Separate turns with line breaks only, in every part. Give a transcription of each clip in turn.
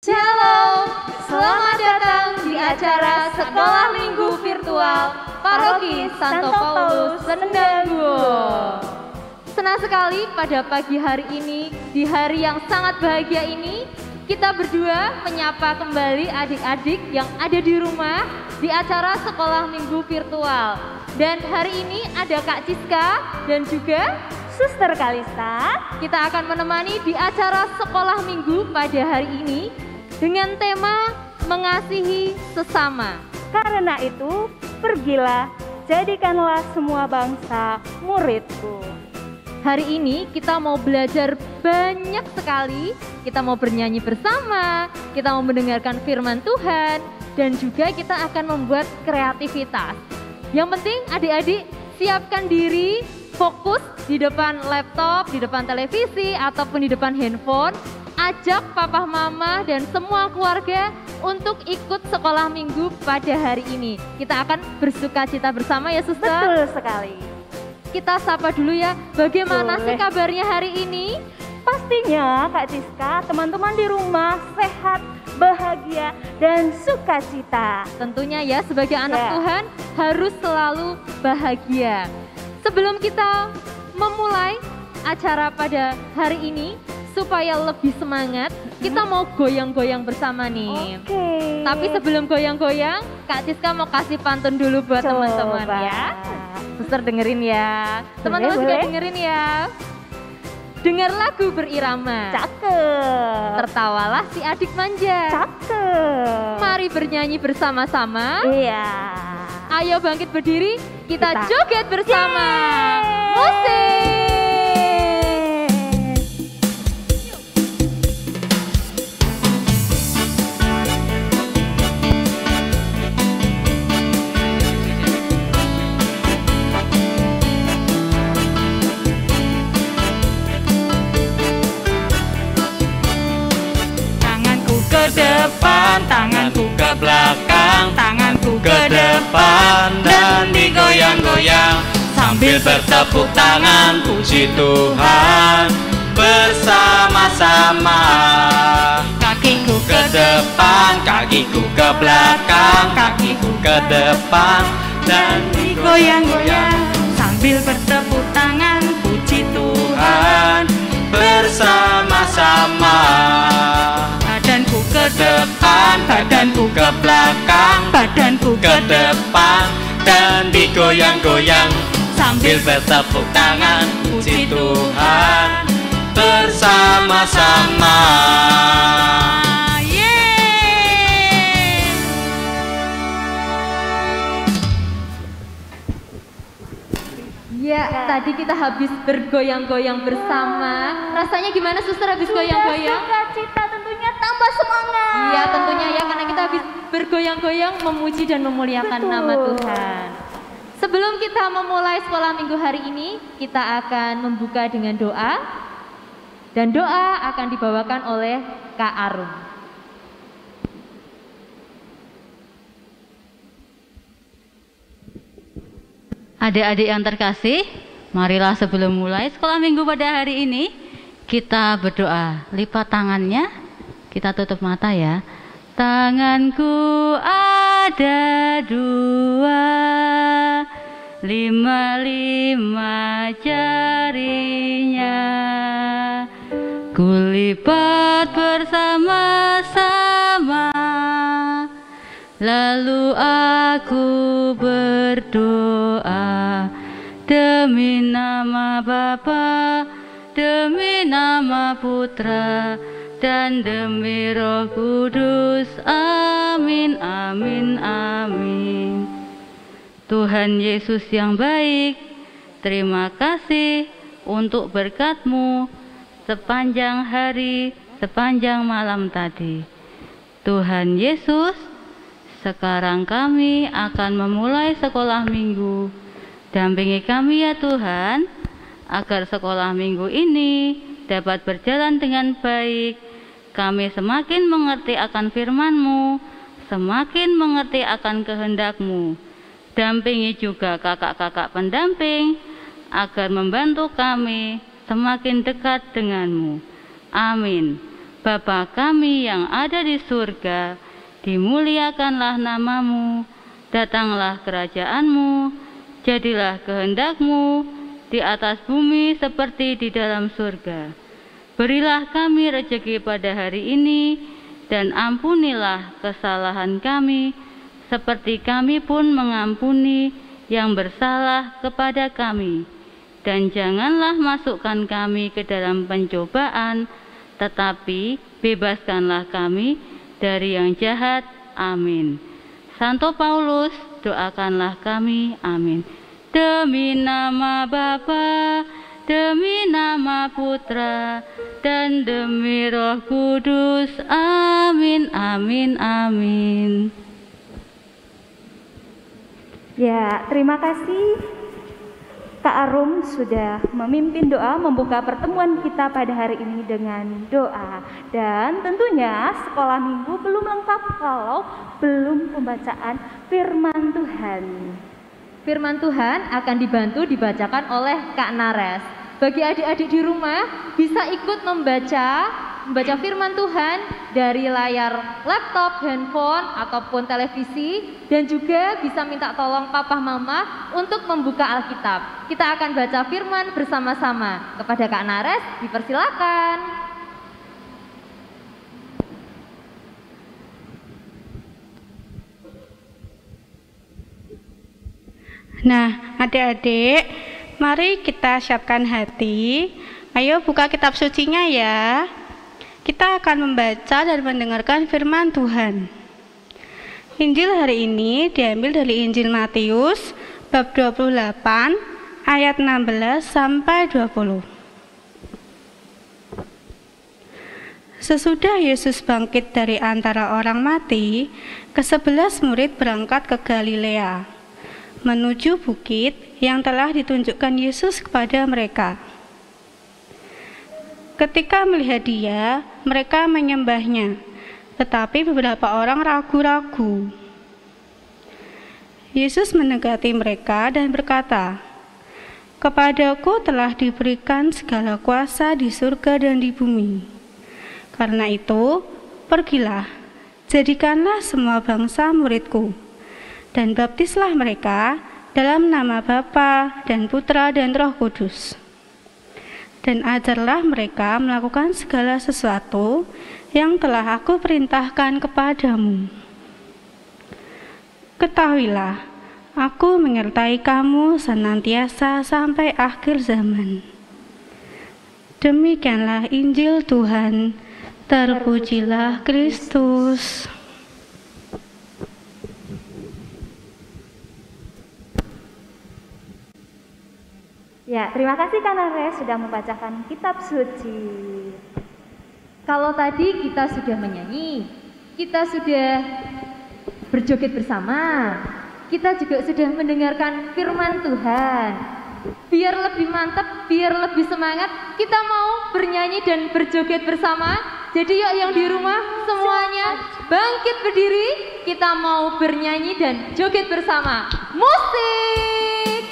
Shalom, selamat datang di acara Sekolah Minggu Virtual Paroki Santo Paulus Sendangguo. Senang sekali pada pagi hari ini, di hari yang sangat bahagia ini, kita berdua menyapa kembali adik-adik yang ada di rumah di acara Sekolah Minggu Virtual. Dan hari ini ada Kak Ciska dan juga
Suster Kalista.
Kita akan menemani di acara Sekolah Minggu pada hari ini dengan tema mengasihi sesama.
Karena itu, pergilah, jadikanlah semua bangsa muridku.
Hari ini kita mau belajar banyak sekali. Kita mau bernyanyi bersama, kita mau mendengarkan firman Tuhan, dan juga kita akan membuat kreativitas. Yang penting adik-adik siapkan diri, fokus di depan laptop, di depan televisi, ataupun di depan handphone. Ajak papa mama dan semua keluarga untuk ikut sekolah minggu pada hari ini. Kita akan bersuka cita bersama ya suster.
Betul sekali.
Kita sapa dulu ya, bagaimana sih
Boleh.
kabarnya hari ini?
Pastinya Kak Ciska, teman-teman di rumah sehat, bahagia, dan sukacita.
Tentunya ya sebagai anak
Ya.
Tuhan harus selalu bahagia. Sebelum kita memulai acara pada hari ini, supaya lebih semangat, kita mau goyang-goyang bersama nih.
Oke.
Tapi sebelum goyang-goyang, Kak Ciska mau kasih pantun dulu buat
Coba.
teman-teman ya. Suster dengerin ya. Teman-teman juga
boleh.
dengerin ya. Dengar lagu berirama.
Cakep.
Tertawalah si adik manja.
Cakep.
Mari bernyanyi bersama-sama.
Iya.
Ayo bangkit berdiri, kita
Kita
joget bersama.
Yeay.
Musik.
Tanganku ke depan, tanganku ke belakang, tanganku ke depan dan digoyang-goyang sambil bertepuk tangan puji Tuhan bersama-sama. Kakiku ke depan, kakiku ke belakang, kakiku ke depan dan digoyang-goyang sambil bertepuk tangan puji Tuhan bersama-sama. Badanku ke depan, badanku ke belakang, badanku ke depan dan digoyang-goyang sambil bertepuk tangan puji Tuhan bersama-sama. Yeay!
Ya, tadi kita habis bergoyang-goyang bersama. Rasanya gimana suster habis goyang-goyang?
Sukacita tentunya tambah semangat.
Iya tentunya ya, karena kita habis bergoyang-goyang memuji dan memuliakan
Betul.
nama Tuhan. Sebelum kita memulai sekolah minggu hari ini, kita akan membuka dengan doa. Dan doa akan dibawakan oleh Kak Arum.
Adik-adik yang terkasih, marilah sebelum mulai sekolah minggu pada hari ini, kita berdoa. Lipat tangannya, kita tutup mata ya. Tanganku ada dua, lima jarinya, kulipat bersama-sama. Lalu aku berdoa demi nama Bapa, demi nama Putra, dan demi Roh Kudus. Amin, amin, amin. Tuhan Yesus yang baik, terima kasih untuk berkat-Mu sepanjang hari, sepanjang malam tadi. Tuhan Yesus, sekarang kami akan memulai sekolah minggu. Dampingi kami ya Tuhan, agar sekolah minggu ini dapat berjalan dengan baik. Kami semakin mengerti akan firman-Mu, semakin mengerti akan kehendak-Mu. Dampingi juga kakak-kakak pendamping, agar membantu kami semakin dekat dengan-Mu. Amin. Bapa kami yang ada di surga, dimuliakanlah namamu, datanglah kerajaanmu, jadilah kehendakmu di atas bumi seperti di dalam surga. Berilah kami rezeki pada hari ini, dan ampunilah kesalahan kami, seperti kami pun mengampuni yang bersalah kepada kami. Dan janganlah masukkan kami ke dalam pencobaan, tetapi bebaskanlah kami dari yang jahat. Amin. Santo Paulus, doakanlah kami. Amin. Demi nama Bapa, demi nama Putra, dan demi Roh Kudus. Amin, amin, amin.
Ya, terima kasih Kak Arum sudah memimpin doa membuka pertemuan kita pada hari ini dengan doa. Dan tentunya sekolah minggu belum lengkap kalau belum pembacaan firman Tuhan.
Firman Tuhan akan dibacakan oleh Kak Nares. Bagi adik-adik di rumah bisa ikut membaca firman Tuhan dari layar laptop, handphone, ataupun televisi, dan juga bisa minta tolong papa mama untuk membuka Alkitab. Kita akan baca firman bersama-sama. Kepada Kak Nares, dipersilakan.
Nah, adik-adik, mari kita siapkan hati. Ayo buka kitab sucinya ya. Kita akan membaca dan mendengarkan firman Tuhan. Injil hari ini diambil dari Injil Matius bab 28 ayat 16 sampai 20. Sesudah Yesus bangkit dari antara orang mati, ke-11 murid berangkat ke Galilea, menuju bukit yang telah ditunjukkan Yesus kepada mereka. Ketika melihat Dia, mereka menyembahnya, tetapi beberapa orang ragu-ragu. Yesus mendekati mereka dan berkata, "Kepadaku telah diberikan segala kuasa di surga dan di bumi. Karena itu, pergilah, jadikanlah semua bangsa muridku, dan baptislah mereka dalam nama Bapa dan Putra dan Roh Kudus. Dan ajarlah mereka melakukan segala sesuatu yang telah aku perintahkan kepadamu. Ketahuilah, aku menyertai kamu senantiasa sampai akhir zaman." Demikianlah Injil Tuhan. Terpujilah Kristus.
Ya, terima kasih Kak Nares sudah membacakan kitab suci.
Kalau tadi kita sudah menyanyi, kita sudah berjoget bersama, kita juga sudah mendengarkan firman Tuhan. Biar lebih mantap, biar lebih semangat, kita mau bernyanyi dan berjoget bersama. Jadi yuk yang di rumah semuanya bangkit berdiri, kita mau bernyanyi dan joget bersama. Musik!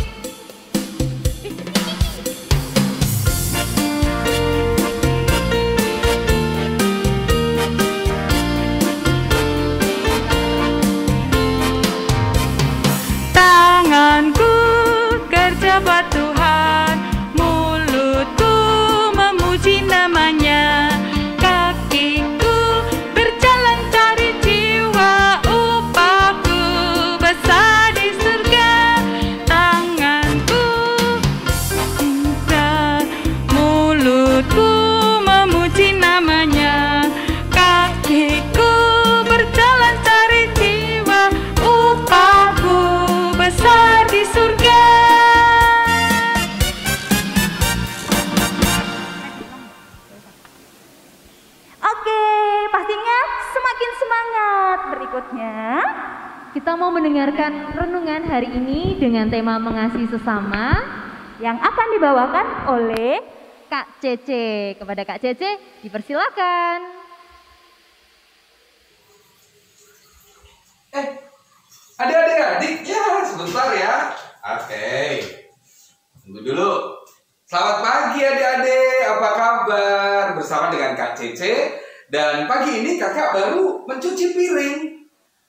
Tanganku kerja buat Tuhan, mulutku memuji namanya, kakiku berjalan cari jiwa, upahku besar di surga. Tanganku cinta, mulutku memuji namanya, kakiku berjalan cari jiwa, upahku besar di surga.
Oke, pastinya semakin semangat. Berikutnya,
Kita mau mendengarkan renungan hari ini dengan tema mengasihi sesama
yang akan dibawakan oleh
Kak Cece. Kepada Kak Cece, dipersilakan.
Adik-adik, ya sebentar ya. Oke, tunggu dulu. Selamat pagi adik-adik, apa kabar? Bersama dengan Kak Cece Dan pagi ini kakak baru mencuci piring.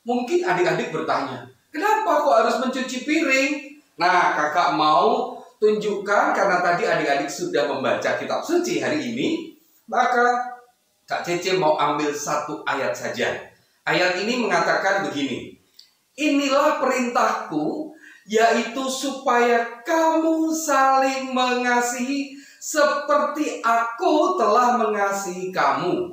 Mungkin adik-adik bertanya, kenapa kok harus mencuci piring? Nah, kakak mau tunjukkan karena tadi adik-adik sudah membaca kitab suci hari ini. Maka Kak Cece mau ambil satu ayat saja. Ayat ini mengatakan begini. Inilah perintahku, yaitu supaya kamu saling mengasihi seperti aku telah mengasihi kamu.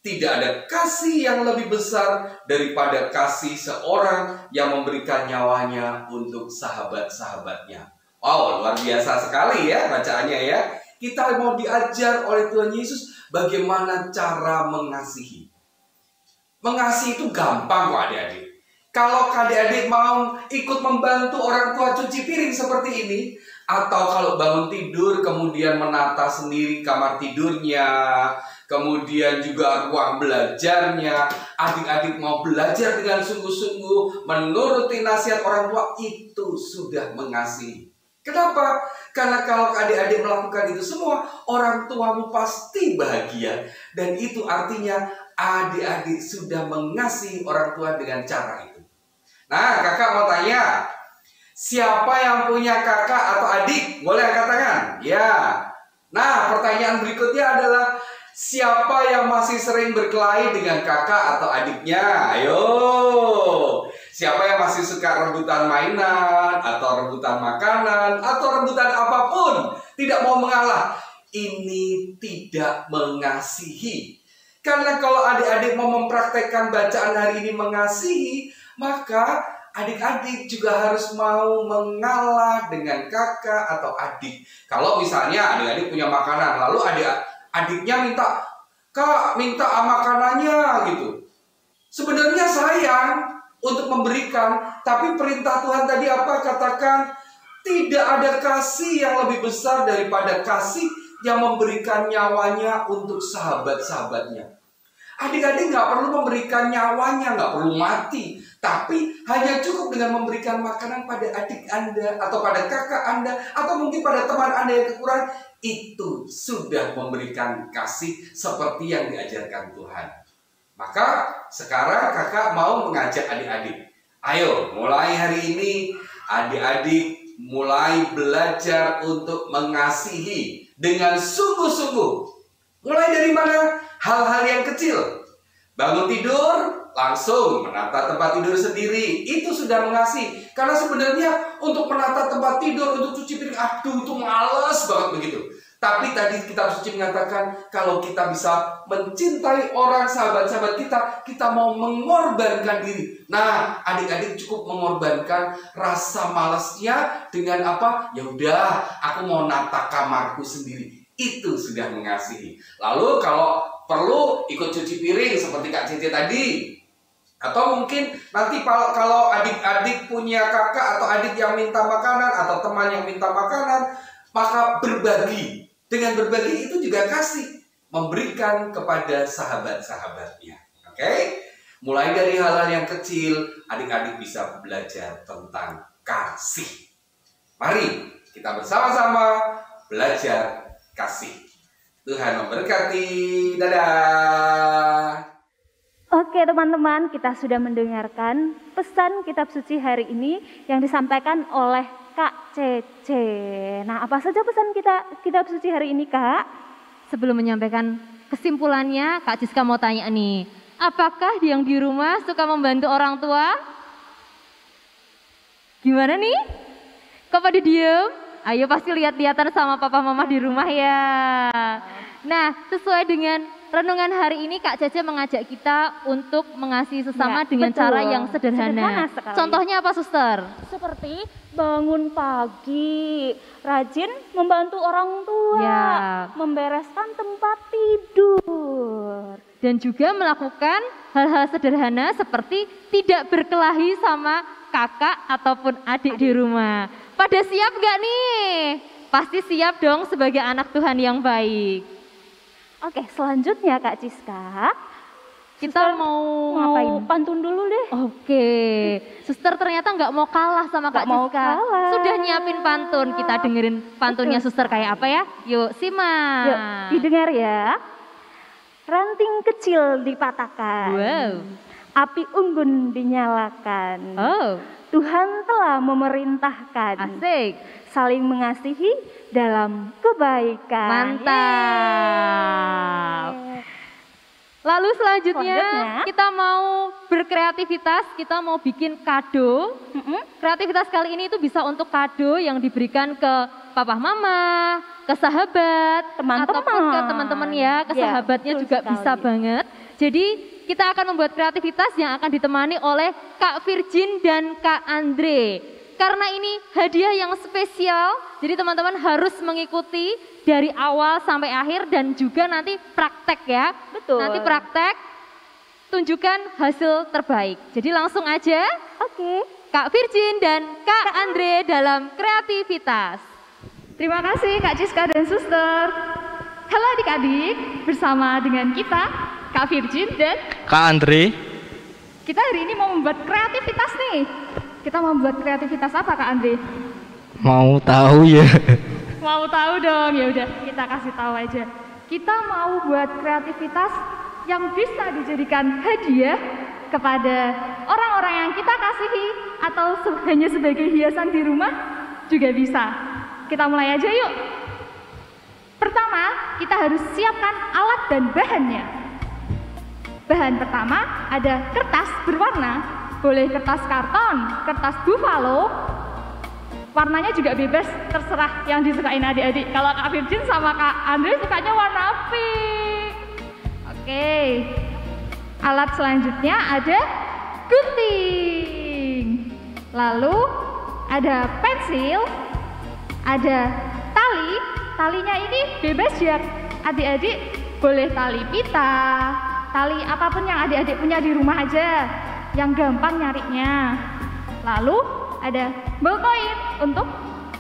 Tidak ada kasih yang lebih besar daripada kasih seorang yang memberikan nyawanya untuk sahabat-sahabatnya. Wow, luar biasa sekali ya bacaannya ya. Kita mau diajar oleh Tuhan Yesus bagaimana cara mengasihi. Mengasihi itu gampang kok adik-adik. Kalau adik-adik mau ikut membantu orang tua cuci piring seperti ini, atau kalau bangun tidur kemudian menata sendiri kamar tidurnya, kemudian juga ruang belajarnya, adik-adik mau belajar dengan sungguh-sungguh menuruti nasihat orang tua, itu sudah mengasihi. Kenapa? Karena kalau adik-adik melakukan itu semua, orang tuamu pasti bahagia. Dan itu artinya adik-adik sudah mengasihi orang tua dengan cara itu. Nah, kakak mau tanya, siapa yang punya kakak atau adik? Boleh angkat tangan? Ya. Nah, pertanyaan berikutnya adalah, siapa yang masih sering berkelahi dengan kakak atau adiknya? Ayo. Siapa yang masih suka rebutan mainan, atau rebutan makanan, atau rebutan apapun, tidak mau mengalah? Ini tidak mengasihi. Karena kalau adik-adik mau mempraktekkan bacaan hari ini mengasihi, maka adik-adik juga harus mau mengalah dengan kakak atau adik. Kalau misalnya adik-adik punya makanan, lalu adiknya minta, "Kak, minta makanannya," gitu. Sebenarnya sayang untuk memberikan, tapi perintah Tuhan tadi apa? Katakan, tidak ada kasih yang lebih besar daripada kasih yang memberikan nyawanya untuk sahabat-sahabatnya. Adik-adik nggak perlu memberikan nyawanya, nggak perlu mati, tapi hanya cukup dengan memberikan makanan pada adik Anda, atau pada kakak Anda, atau mungkin pada teman Anda yang kekurangan. Itu sudah memberikan kasih seperti yang diajarkan Tuhan. Maka sekarang kakak mau mengajak adik-adik. Ayo, mulai hari ini adik-adik mulai belajar untuk mengasihi dengan sungguh-sungguh. Mulai dari mana? Hal-hal yang kecil. Bangun tidur, langsung menata tempat tidur sendiri. Itu sudah mengasihi. Karena sebenarnya untuk menata tempat tidur, untuk cuci piring, aduh itu males banget begitu. Tapi tadi kitab suci mengatakan kalau kita bisa mencintai orang, sahabat-sahabat kita, kita mau mengorbankan diri. Nah, adik-adik cukup mengorbankan rasa malasnya dengan apa? Ya udah, aku mau nata kamarku sendiri. Itu sudah mengasihi. Lalu kalau perlu ikut cuci piring seperti Kak Cece tadi. Atau mungkin nanti kalau adik-adik punya kakak atau adik yang minta makanan atau teman yang minta makanan, maka berbagi. Dengan berbagi itu juga kasih, memberikan kepada sahabat-sahabatnya. Oke? Mulai dari hal-hal yang kecil, adik-adik bisa belajar tentang kasih. Mari kita bersama-sama belajar kasih. Tuhan memberkati. Dadah.
Oke teman-teman, kita sudah mendengarkan pesan kitab suci hari ini yang disampaikan oleh Kak Cece. Nah, apa saja pesan kitab suci hari ini, Kak?
Sebelum menyampaikan kesimpulannya, Kak Jiska mau tanya nih, apakah yang di rumah suka membantu orang tua? Gimana nih? Kok pada diem? Ayo pasti lihat-lihatan sama papa mama di rumah ya. Nah, sesuai dengan renungan hari ini Kak Cece mengajak kita untuk mengasihi sesama dengan
betul.
cara yang sederhana. Contohnya apa, Suster?
Seperti bangun pagi, rajin membantu orang tua,
Ya.
membereskan tempat tidur.
Dan juga melakukan hal-hal sederhana seperti tidak berkelahi sama kakak ataupun adik di rumah. Pada siap gak nih? Pasti siap dong sebagai anak Tuhan yang baik.
Oke, selanjutnya Kak Ciska,
Kita mau ngapain?
pantun dulu deh.
Oke, Suster ternyata nggak mau kalah sama Kak
Nggak mau
Ciska.
kalah.
Sudah nyiapin pantun, kita dengerin pantunnya Suster kayak apa ya? Yuk simak.
Yuk, didengar ya. ranting kecil dipatahkan.
Wow.
Api unggun dinyalakan.
Oh,
Tuhan telah memerintahkan
asik.
saling mengasihi dalam kebaikan.
Mantap. Lalu selanjutnya kita mau berkreativitas, kita mau bikin kado. Kreativitas kali ini itu bisa untuk kado yang diberikan ke papa mama, ke sahabat,
Teman-teman.
ataupun ke teman-teman ya, ke
Ya,
sahabatnya
betul
juga
sekali.
bisa banget. Jadi kita akan membuat kreativitas yang akan ditemani oleh Kak Virgin dan Kak Andre. Karena ini hadiah yang spesial, jadi teman-teman harus mengikuti dari awal sampai akhir dan juga nanti praktek ya.
Betul.
Nanti praktek, tunjukkan hasil terbaik. Jadi langsung aja
Oke.
Kak Virgin dan Kak Andre dalam kreativitas.
Terima kasih Kak Ciska dan Suster. Halo adik-adik, bersama dengan kita, Kak Virgin dan
Kak Andre,
kita hari ini mau membuat kreativitas nih. Kita mau membuat kreativitas apa Kak Andre?
mau tahu ya?
Mau tahu dong, ya udah kita kasih tahu aja. Kita mau buat kreativitas yang bisa dijadikan hadiah kepada orang-orang yang kita kasihi atau hanya sebagai hiasan di rumah juga bisa. Kita mulai aja yuk. Pertama, kita harus siapkan alat dan bahannya. Bahan pertama ada kertas berwarna, boleh kertas karton, kertas buffalo, warnanya juga bebas, terserah yang disukain adik-adik. Kalau Kak Virgin sama Kak Andre sukanya warna pink. Oke, alat selanjutnya ada gunting, lalu ada pensil, ada tali. Talinya ini bebas ya adik-adik, boleh tali pita, tali apapun yang adik-adik punya di rumah aja, yang gampang nyarinya. Lalu ada ballpoint untuk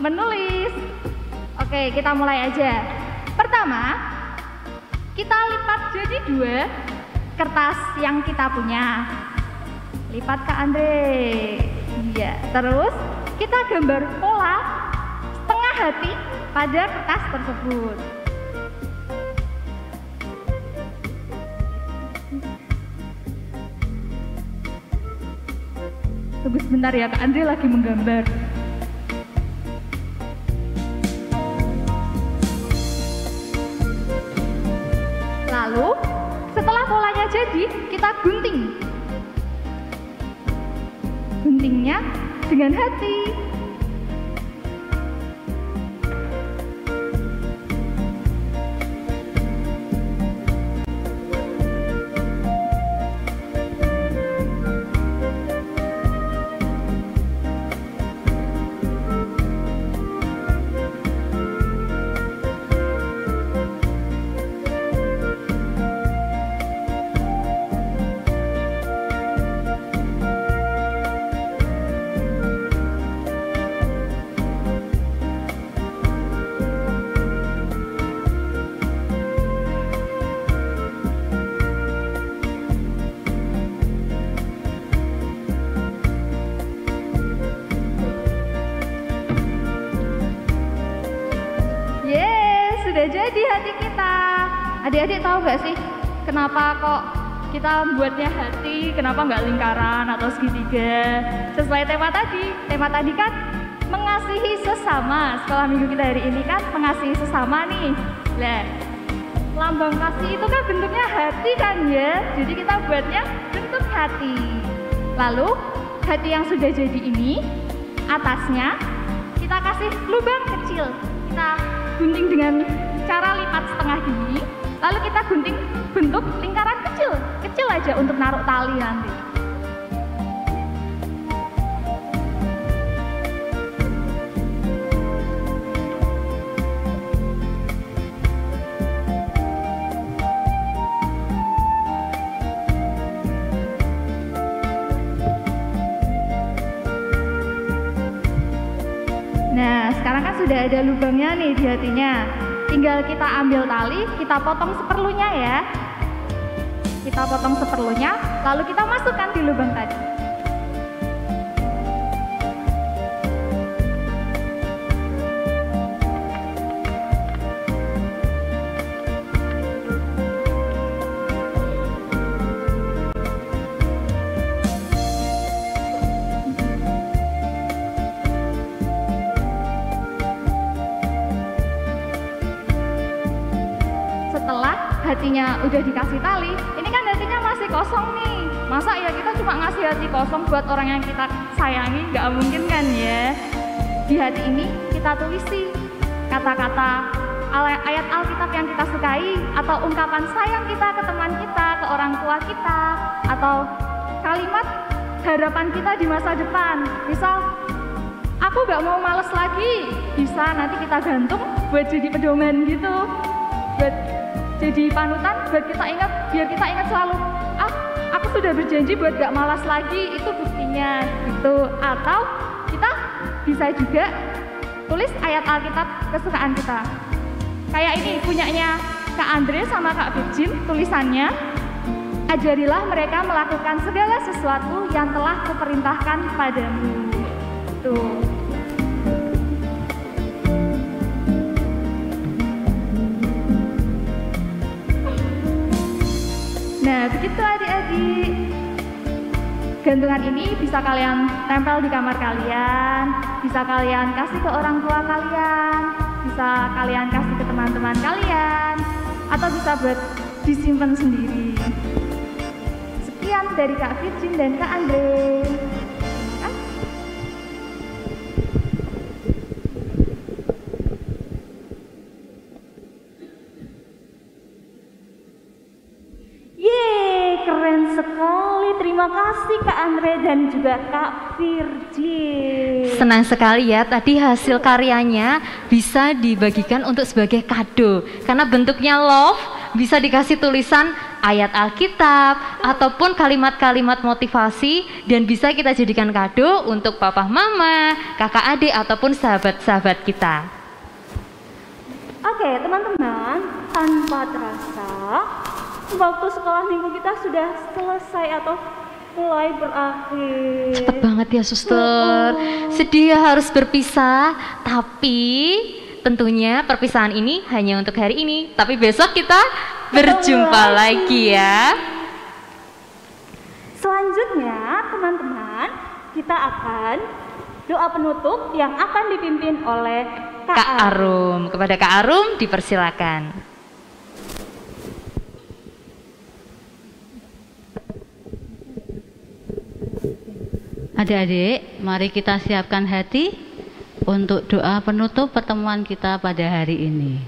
menulis. Oke, kita mulai aja. Pertama, kita lipat jadi 2 kertas yang kita punya. Lipat Kak Andre. Iya, terus kita gambar pola setengah hati pada kertas tersebut. Tunggu sebentar ya, Kak Andre lagi menggambar. Lalu, setelah polanya jadi, kita gunting. Guntingnya dengan hati. Sudah jadi hati kita. Adik-adik tahu gak sih kenapa kok kita buatnya hati, kenapa nggak lingkaran atau segitiga? Sesuai tema tadi. Tema tadi kan mengasihi sesama. Sekolah minggu kita hari ini kan mengasihi sesama nih. Lah, lambang kasih itu kan bentuknya hati kan ya. Jadi kita buatnya bentuk hati. Lalu hati yang sudah jadi ini, atasnya kita kasih lubang kecil. Kita gunting dengan cara lipat setengah gini, lalu kita gunting bentuk lingkaran kecil, kecil aja untuk naruh tali nanti. Nah, sekarang kan sudah ada lubangnya nih di hatinya. Tinggal kita ambil tali, kita potong seperlunya ya. Kita potong seperlunya, lalu kita masukkan di lubang tadi. hatinya udah dikasih tali, ini kan hatinya masih kosong nih. Masa ya kita cuma ngasih hati kosong buat orang yang kita sayangi? Nggak mungkin kan ya. Di hati ini kita tulisi kata-kata ayat Alkitab yang kita sukai, atau ungkapan sayang kita ke teman kita, ke orang tua kita, atau kalimat harapan kita di masa depan. Misal, aku gak mau males lagi, bisa nanti kita gantung buat jadi pedoman gitu, buat jadi panutan, buat kita ingat, biar kita ingat selalu, aku sudah berjanji buat gak malas lagi, itu buktinya gitu. Atau kita bisa juga tulis ayat Alkitab kesukaan kita. Kayak ini punyanya Kak Andre sama Kak Virgin, tulisannya, ajarilah mereka melakukan segala sesuatu yang telah kuperintahkan padamu. Tuh. Nah, begitu adik-adik. Gantungan ini bisa kalian tempel di kamar kalian, bisa kalian kasih ke orang tua kalian, bisa kalian kasih ke teman-teman kalian, atau bisa buat disimpan sendiri. Sekian dari Kak Virgin dan Kak Andre.
Keren sekali, terima kasih Kak Andre dan juga Kak Virgin.
Senang sekali ya, tadi hasil karyanya bisa dibagikan untuk sebagai kado. Karena bentuknya love, bisa dikasih tulisan ayat Alkitab ataupun kalimat-kalimat motivasi, dan bisa kita jadikan kado untuk papa mama, kakak adik ataupun sahabat-sahabat kita.
Oke teman-teman, tanpa terasa waktu sekolah minggu kita sudah selesai atau mulai berakhir.
Cepet banget ya suster. Sedih ya harus berpisah, tapi tentunya perpisahan ini hanya untuk hari ini. Tapi besok kita berjumpa lagi ya.
Selanjutnya teman-teman, kita akan doa penutup yang akan dipimpin oleh Kak
Arum. Kepada Kak Arum dipersilakan.
Adik-adik, mari kita siapkan hati untuk doa penutup pertemuan kita pada hari ini.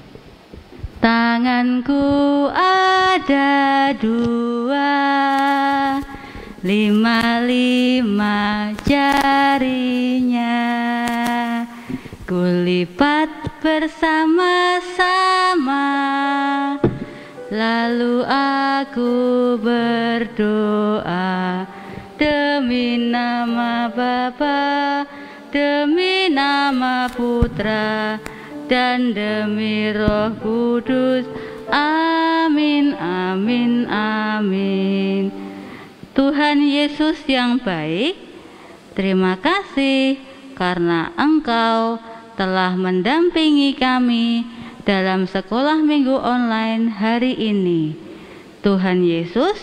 Tanganku ada 2, 5 jarinya, kulipat bersama-sama, lalu aku berdoa. Demi nama Bapa, demi nama Putra, dan demi Roh Kudus. Amin, amin, amin. Tuhan Yesus yang baik, terima kasih karena Engkau telah mendampingi kami dalam sekolah minggu online hari ini. Tuhan Yesus,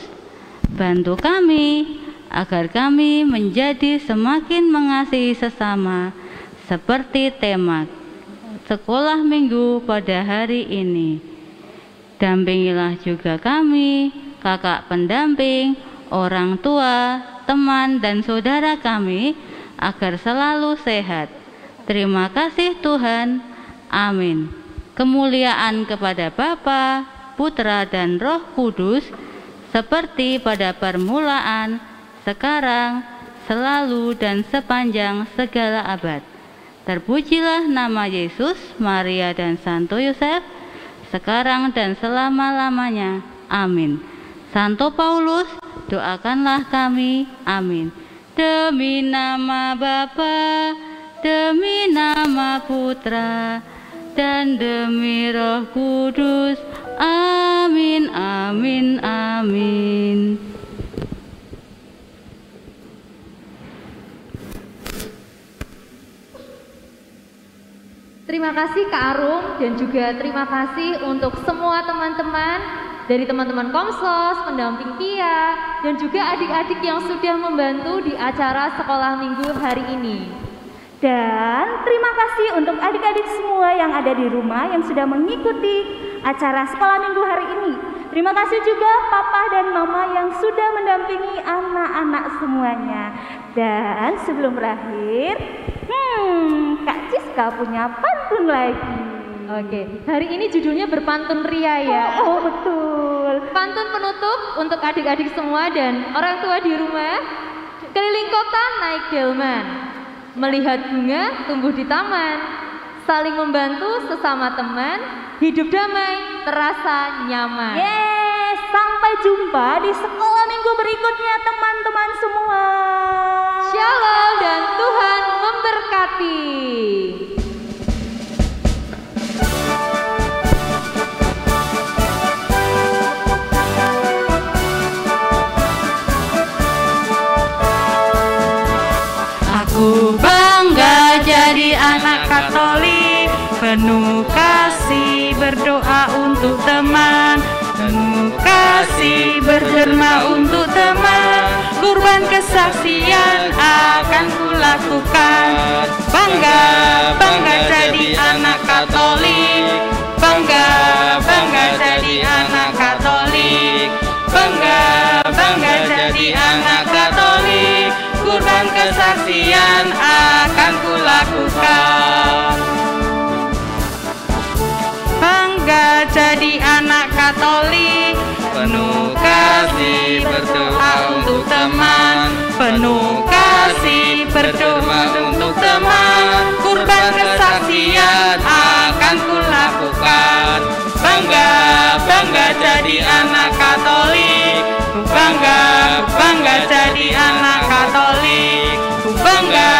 bantu kami agar kami menjadi semakin mengasihi sesama seperti tema sekolah minggu pada hari ini. Dampingilah juga kami, kakak pendamping, orang tua, teman dan saudara kami agar selalu sehat. Terima kasih Tuhan. Amin. Kemuliaan kepada Bapa, Putra dan Roh Kudus seperti pada permulaan, sekarang, selalu, dan sepanjang segala abad. Terpujilah nama Yesus, Maria, dan Santo Yosef, sekarang dan selama-lamanya. Amin. Santo Paulus, doakanlah kami. Amin. Demi nama Bapa, demi nama Putra, dan demi Roh Kudus. Amin, amin, amin.
Terima kasih Kak Arum, dan juga terima kasih untuk semua teman-teman dari teman-teman Komsos, pendamping Pia, dan juga adik-adik yang sudah membantu di acara sekolah minggu hari ini.
Dan terima kasih untuk adik-adik semua yang ada di rumah yang sudah mengikuti acara sekolah minggu hari ini. Terima kasih juga Papa dan Mama yang sudah mendampingi anak-anak semuanya. Dan sebelum berakhir, Kak Ciska punya pantun lagi.
Oke, hari ini judulnya berpantun ria ya.
Oh, betul.
Pantun penutup untuk adik-adik semua dan orang tua di rumah. Keliling kota naik delman, melihat bunga tumbuh di taman, saling membantu sesama teman, hidup damai terasa nyaman.
Yes, sampai jumpa di sekolah minggu berikutnya teman-teman semua.
Shalom dan Tuhan memberkati.
Aku bangga jadi anak Katolik, penuh kasih berdoa untuk teman, penuh kasih berderma untuk teman, kurban kesaksian akan kulakukan. Bangga, bangga jadi anak Katolik, bangga, bangga jadi anak Katolik, bangga, bangga jadi anak Katolik, kurban kesaksian akan kulakukan. Bangga jadi anak Katolik, penuh kasih berdoa untuk teman, penuh kasih berdoa untuk teman, kurban kesaksian akan kulakukan. Bangga, bangga jadi anak Katolik, bangga, bangga jadi anak Katolik, bangga,